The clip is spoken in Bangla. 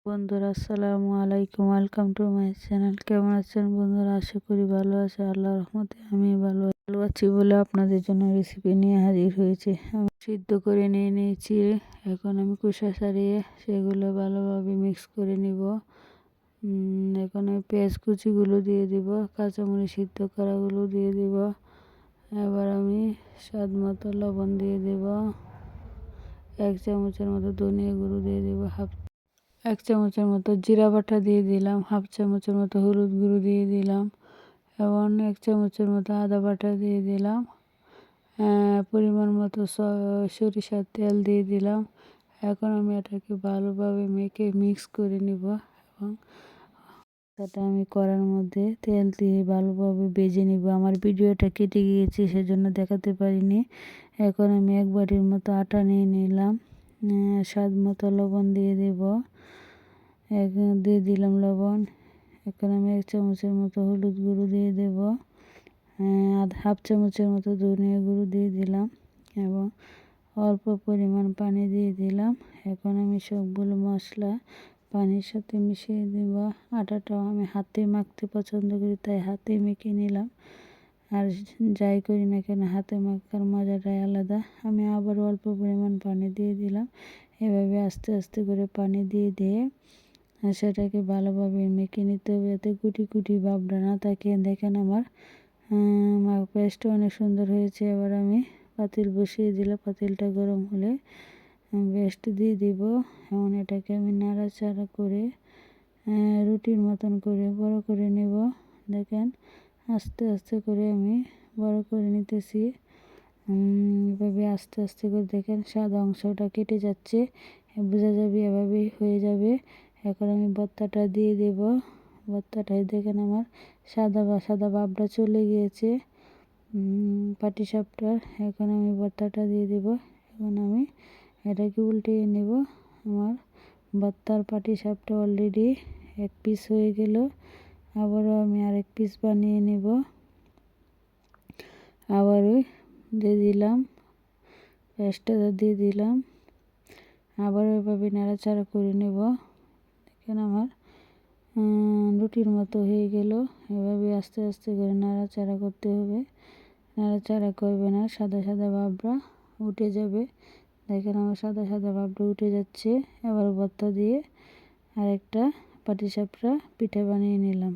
বন্ধুরা আসসালামু আলাইকুম, ওয়েলকাম টু মাই চ্যানেল। কেমন আছেন বন্ধুরা? আশা করি ভালো আছে। আল্লাহর রহমতে আমি ভালো আছি বলে আপনাদের জন্য রেসিপি নিয়ে হাজির হয়েছি। আমি সিদ্ধ করে নিয়ে নিয়েছি। এখন আমি খোসা ছাড়িয়ে সেগুলো ভালোভাবে মিক্স করে নিব। এখন আমি পেঁয়াজ কুচিগুলো দিয়ে দিব, কাঁচামরিচ সিদ্ধ করাগুলো দিয়ে দিব। এবার আমি স্বাদ মতো লবণ দিয়ে দেব, 1 চামচের মতো ধনিয়া গুঁড়ো দিয়ে দেব, 1 চামচের মতো জিরা বাটা দিয়ে দিলাম, 1/2 চামচের মতো হলুদ গুঁড়ো দিয়ে দিলাম এবং 1 চামচের মতো আদা বাটা দিয়ে দিলাম। পরিমাণ মতো সরিষার তেল দিয়ে দিলাম। এখন আমি এটাকে ভালোভাবে মেখে মিক্স করে নিব এবং এটা আমি কড়ার মধ্যে তেল দিয়ে ভালোভাবে ভেজে নিব। আমার ভিডিওটা কেটে গিয়েছে সেজন্য দেখাতে পারিনি। এখন আমি 1 বাটির মতো আটা নিয়ে নিলাম। স্বাদ মতো লবণ দিয়ে দেব, দিয়ে দিলাম লবণ। এখন আমি 1 চামচের মতো হলুদ গুঁড়ো দিয়ে দেব, 1/2 চামচের মতো ধনিয়া গুঁড়ো দিয়ে দিলাম এবং অল্প পরিমাণ পানি দিয়ে দিলাম। এখন আমি সবগুলো মশলা পানির সাথে মিশিয়ে দেব। আটাটাও আমি হাতে মাখতে পছন্দ করি, তাই হাতে মেখে নিলাম। আর যাই করি না কেন হাতে মাখার মজাটাই আলাদা। আমি আবার অল্প পরিমাণ পানি দিয়ে দিলাম। এভাবে আস্তে আস্তে করে পানি দিয়ে সেটাকে ভালোভাবে মেখে নিতে হবে, যাতে কুটি কুটি ভাবটা না থাকে। দেখেন আমার পেস্টটা অনেক সুন্দর হয়েছে। এবার আমি পাতিল বসিয়ে দিলাম। পাতিলটা গরম হলে পেস্ট দিয়ে দিব এবং এটাকে আমি নাড়াচাড়া করে রুটির মতন করে বড় করে নেব। দেখেন আস্তে আস্তে করে আমি বড় করে নিতেছি। এভাবে আস্তে আস্তে করে দেখেন সাদা অংশটা কেটে যাচ্ছে, বোঝা যাবে এভাবেই হয়ে যাবে। এখন আমি ভর্তাটা দিয়ে দেব। ভর্তাটাই দেখেন আমার সাদা ভাবটা চলে গিয়েছে পাটিসাপটার। এখন আমি ভর্তাটা দিয়ে দেব। এখন আমি এটাকে উল্টিয়ে নেব। আমার ভর্তার পাটিসাপটা অলরেডি 1 পিস হয়ে গেল। আবারও আমি আরেক পিস বানিয়ে নেব। আবারও দিয়ে দিলাম, পেস্টটা দিয়ে দিলাম। আবারও এভাবে নাড়াচাড়া করে নেব। দেখেন আমার রুটির মতো হয়ে গেল। এভাবে আস্তে আস্তে করে নাড়াচাড়া করতে হবে। নাড়াচাড়া করবে না, সাদা সাদা ভাবটা উঠে যাবে। দেখেন আমার সাদা সাদা ভাবটা উঠে যাচ্ছে। এবার ভর্তা দিয়ে আরেকটা পাটিসাপটা পিঠা বানিয়ে নিলাম।